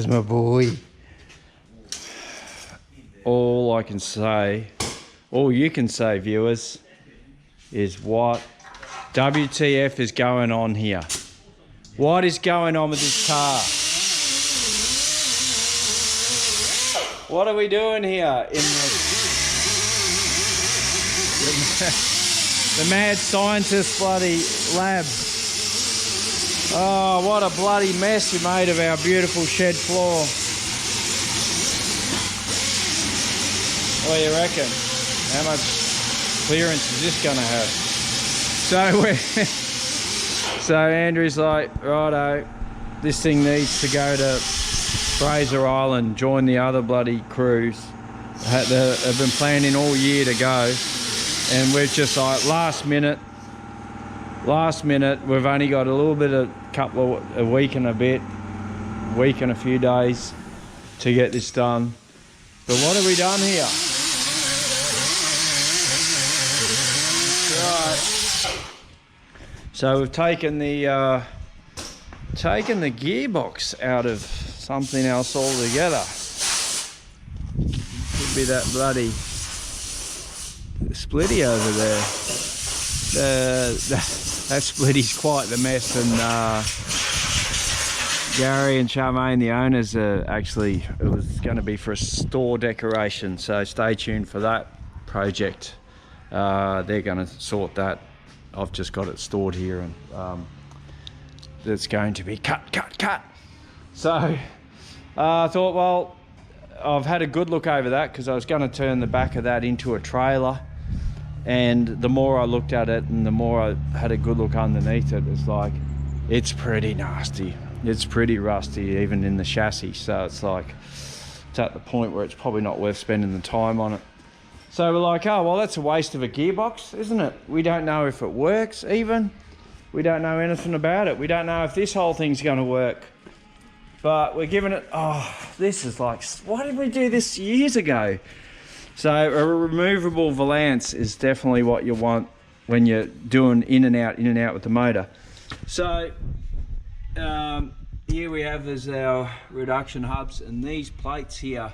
There's my boy. All I can say, all you can say, viewers, is what WTF is going on here. What is going on with this car? What are we doing here in the mad scientist bloody lab? Oh, what a bloody mess you made of our beautiful shed floor. What do you reckon? How much clearance is this gonna have? So Andrew's like, righto, this thing needs to go to Fraser Island, join the other bloody crews. They've been planning all year to go, and we're just like last minute. We've only got a little bit of a week and a few days to get this done. But what have we done here? Right. So we've taken the gearbox out of something else altogether. Could be that bloody splitty over there. That splitty's quite the mess, and Gary and Charmaine, the owners, actually, it was going to be for a store decoration, so stay tuned for that project. They're going to sort that. I've just got it stored here, and it's going to be cut. So I thought, well, I've had a good look over that because I was going to turn the back of that into a trailer, and the more I looked at it and the more I had a good look underneath it, it's like, it's pretty nasty. It's pretty rusty, even in the chassis. So it's like, it's at the point where it's probably not worth spending the time on it. So we're like, oh, well, that's a waste of a gearbox, isn't it? We don't know if it works even. We don't know anything about it. We don't know if this whole thing's going to work. But we're giving it, oh, this is like, why did we do this years ago? So a removable valance is definitely what you want when you're doing in and out with the motor. So here we have is our reduction hubs, and these plates here,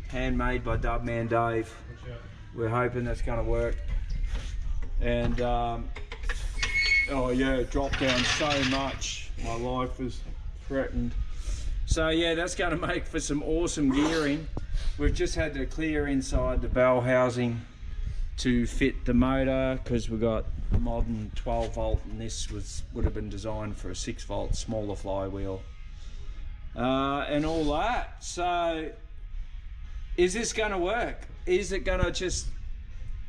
handmade by Dubman Dave. We're hoping that's going to work. And oh yeah, it dropped down so much, my life was threatened. So yeah, that's going to make for some awesome gearing. We've just had to clear inside the bell housing to fit the motor, because we've got a modern 12 volt, and this would have been designed for a 6 volt smaller flywheel, and all that. So is this going to work? Is it going to just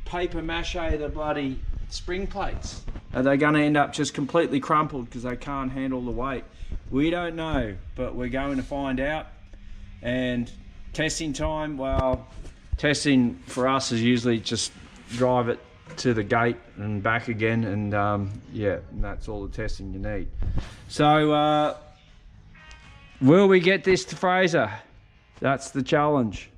paper mache the bloody spring plates? Are they going to end up just completely crumpled because they can't handle the weight? We don't know, but we're going to find out. And testing time, well, testing for us is usually just drive it to the gate and back again, and yeah, and that's all the testing you need. So will we get this to Fraser? That's the challenge.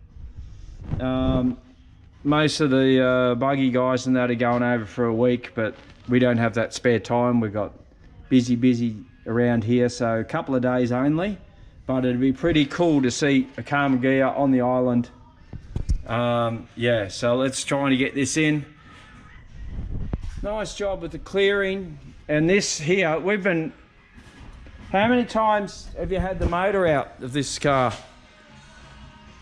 Most of the buggy guys and that are going over for a week, but we don't have that spare time. We've got busy around here, so a couple of days only. But it'd be pretty cool to see a Karmann Ghia on the island. Yeah, so let's try and get this in. Nice job with the clearing. And this here, we've been, how many times have you had the motor out of this car?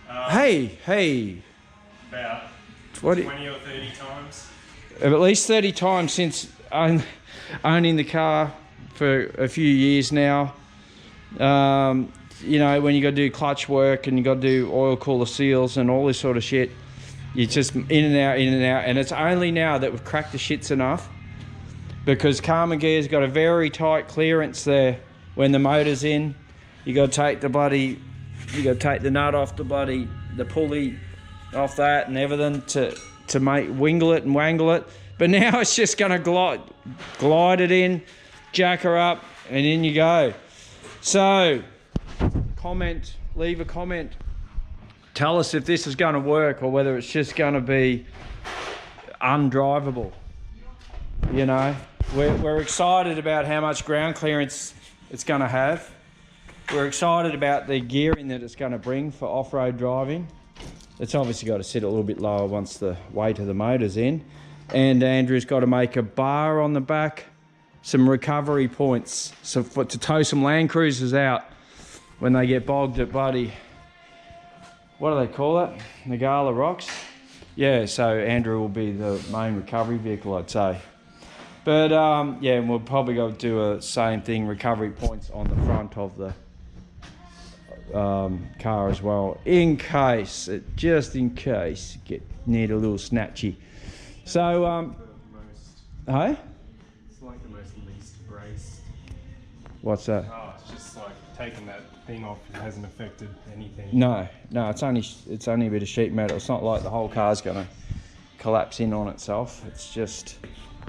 Hey. About 20 or 30 times. At least 30 times since owning the car for a few years now. You know, when you got to do clutch work and you got to do oil cooler seals and all this sort of shit, you're just in and out, and it's only now that we've cracked the shits enough, because Karmann Ghia's got a very tight clearance there when the motor's in. You got to take the bloody, you got to take the nut off the pulley off that and everything to make wingle it and wangle it. But now it's just going to glide it in, jack her up, and in you go. So leave a comment, tell us if this is going to work or whether it's just going to be undrivable. You know, we're excited about how much ground clearance it's going to have. we're excited about the gearing that it's going to bring for off-road driving. It's obviously got to sit a little bit lower once the weight of the motor's in. And Andrew's got to make a bar on the back, some recovery points, so to tow some Land Cruisers out when they get bogged at bloody, what do they call it? Nagala Rocks? Yeah, so Andrew will be the main recovery vehicle, I'd say. But yeah, we'll probably go do a same thing, recovery points on the front of the car as well, just in case you need a little snatchy. So hey? It's like the most least braced. What's that? Oh, it's just like taking that thing off, it hasn't affected anything. No, it's only a bit of sheet metal. It's not like the whole car's gonna collapse in on itself. It's just,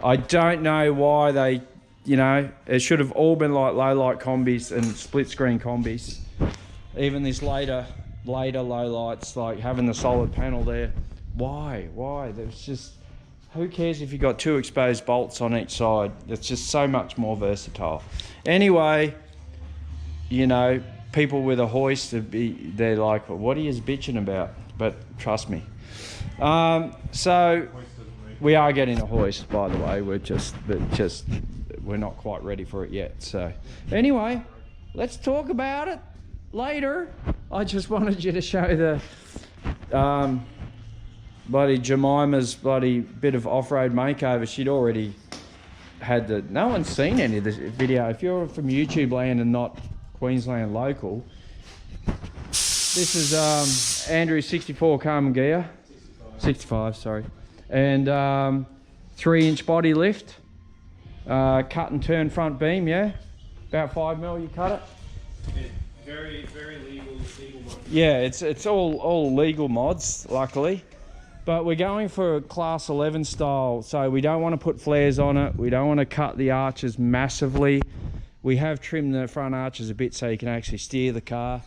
I don't know why they, you know, it should have all been like low light combis and split screen combis. Even this later low lights, like having the solid panel there. Why? There's just, who cares if you got 2 exposed bolts on each side? It's just so much more versatile. Anyway, you know, people with a hoist, they're like, what are you bitching about? But trust me. So we are getting a hoist, by the way. We're not quite ready for it yet. So anyway, let's talk about it later. I just wanted you to show the bloody Gemmima's bloody bit of off-road makeover. She'd already had the, no one's seen any of this video. If you're from YouTube land and not Queensland local, this is Andrew's 64 Karmann Ghia, 65, sorry, and 3-inch body lift, cut and turn front beam, yeah, about 5mm you cut it. Very legal mods. Yeah, it's all legal mods, luckily. But we're going for a class 11 style, so we don't want to put flares on it. We don't want to cut the arches massively. We have trimmed the front arches a bit so you can actually steer the car.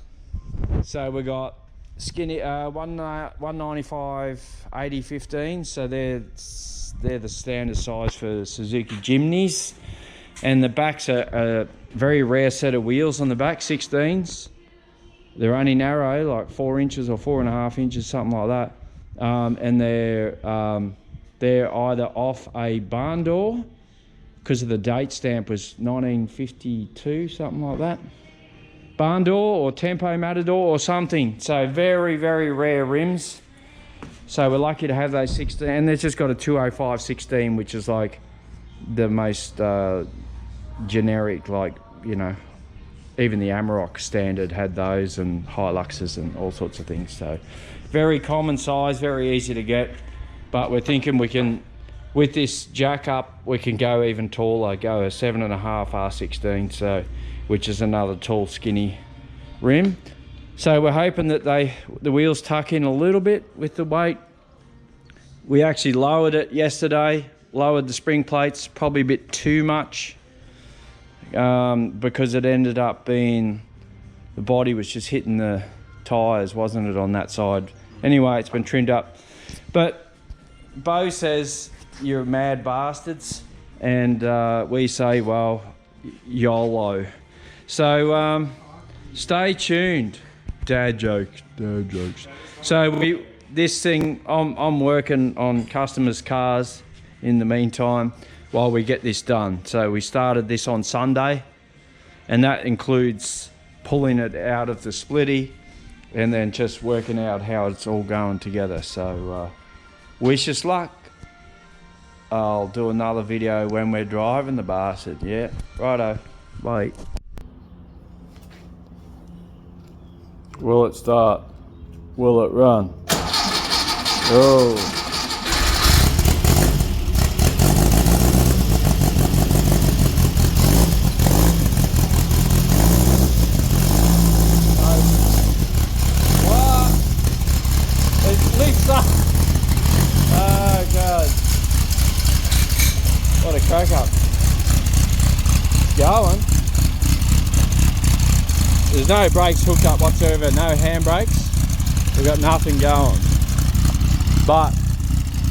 So we got skinny 195 80/15, so they're the standard size for Suzuki Jimneys. And the back's a very rare set of wheels on the back, 16s. They're only narrow, like 4 inches or 4.5 inches, something like that. And they're either off a barn door, because of the date stamp was 1952, something like that. Barn door or Tempo Matador or something. So very rare rims. So we're lucky to have those 16, and they've just got a 205 16, which is like the most generic, like, you know, even the Amarok standard had those, and Hiluxes and all sorts of things. So very common size, very easy to get, but we're thinking we can, with this jack up, we can go even taller, go a 7.5 R16, so, which is another tall skinny rim. So we're hoping that the wheels tuck in a little bit with the weight. We actually lowered it yesterday, lowered the spring plates probably a bit too much, because it ended up being, the body was just hitting the tyres, wasn't it, on that side. Anyway, it's been trimmed up. But Bo says you're mad bastards, and we say, well, YOLO. So stay tuned. Dad jokes. So this thing, I'm working on customers' cars in the meantime while we get this done. So we started this on Sunday, and that includes pulling it out of the splitty and then just working out how it's all going together. So wish us luck. I'll do another video when we're driving the bastard. Yeah, righto, bye. Will it start? Will it run? Oh. Oh God. What a crack up. Going. There's no brakes hooked up whatsoever, no handbrakes. We've got nothing going. But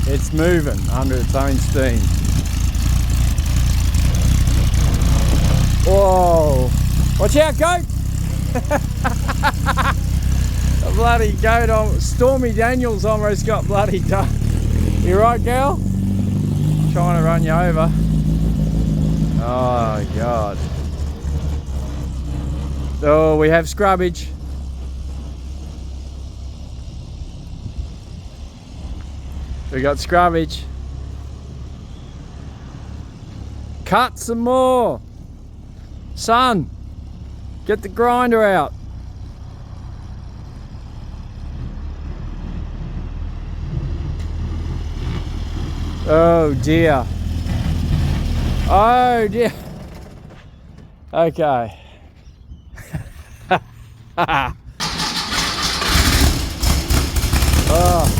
it's moving under its own steam. Whoa. Watch out, goat. A bloody goat on Stormy Daniels almost got bloody done. You right, girl? Trying to run you over. Oh God. Oh, we have scrubbage. We got scrubbage. Cut some more. Son, get the grinder out. Oh dear. Oh dear. Okay. Oh.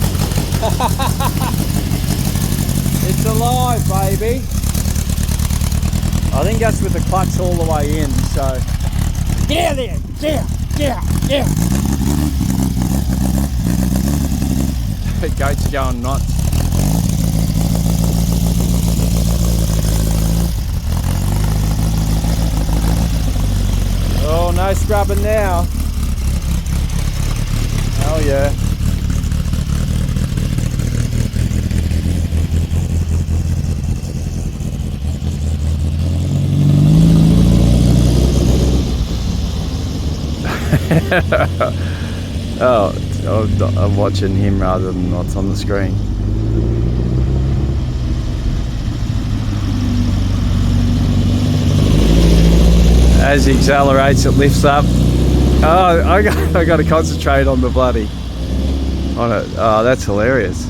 It's alive, baby. I think that's with the clutch all the way in, so. Get out there! Get out! Get out! Get out! The goats are going nuts. Oh, no scrubbing now. Oh yeah. Oh, I'm watching him rather than what's on the screen. As he accelerates, it lifts up. Oh, I got to concentrate on the bloody on it. Oh, that's hilarious.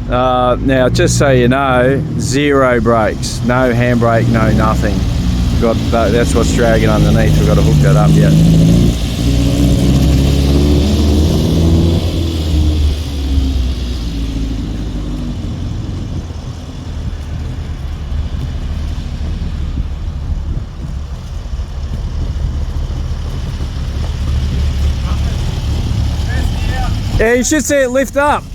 Now, just so you know, 0 brakes, no handbrake, no nothing. Got that's what's dragging underneath. We've got to hook that up yet. Yeah, you should see it lift up.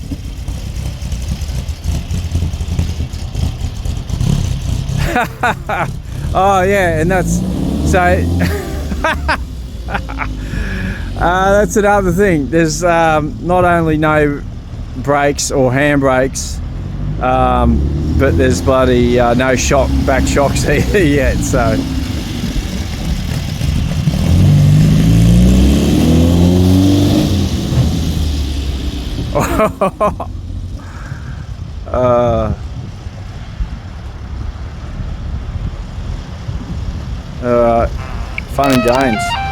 Oh yeah, and that's so. That's another thing. There's not only no brakes or handbrakes, but there's bloody no back shocks either yet. So. Fun and games.